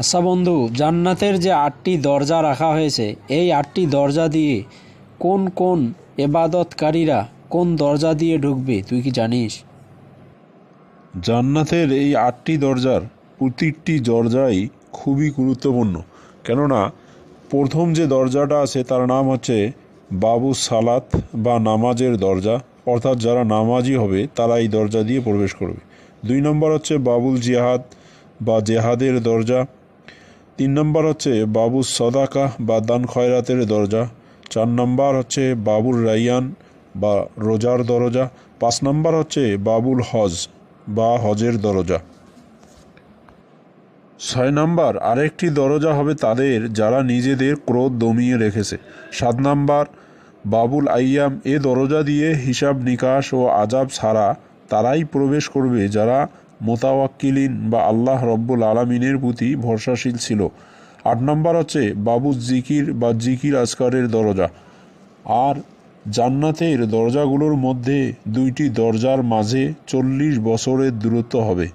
আচ্ছা বন্ধু, জান্নাতের যে 8টি দরজা রাখা হয়েছে, এই 8টি দরজা দিয়ে কোন কোন এবাদতকারীরা কোন দরজা দিয়ে ঢুকবে তুই কি জানিস? জান্নাতের এই 8টি দরজার প্রতিটি দরজাই খুবই গুরুত্বপূর্ণ। কেননা প্রথম যে দরজাটা আছে তার নাম হচ্ছে বাবু সালাত বা নামাজের দরজা, অর্থাৎ যারা নামাজি হবে তারা এই দরজা দিয়ে প্রবেশ করবে। 2 নম্বর হচ্ছে বাবুল জিহাদ বা জেহাদের দরজা। 3 নম্বর হচ্ছে বাবু সদাকা বা দান খয়রাতের দরজা। 4 নম্বর হচ্ছে বাবুল রাইয়ান বা রোজার দরজা। 5 নম্বর হচ্ছে বাবুল হজ বা হজের দরজা। 6 নম্বর আরেকটি দরজা হবে তাদের যারা নিজেদের ক্রোধ দমিয়ে রেখেছে। 7 নম্বর বাবুল আইয়াম, এ দরজা দিয়ে হিসাব নিকাশ ও আজাব ছাড়া তারাই প্রবেশ করবে যারা মোতাওয়াক্কিলিন বা আল্লাহ রব্বুল আলামিনের প্রতি ভরসাশীল ছিল। 8 নম্বর হচ্ছে বাবু জিকির বা জিকির আজকারের দরজা। আর জান্নাতের দরজাগুলোর মধ্যে 2টি দরজার মাঝে 40 বছরের দূরত্ব হবে।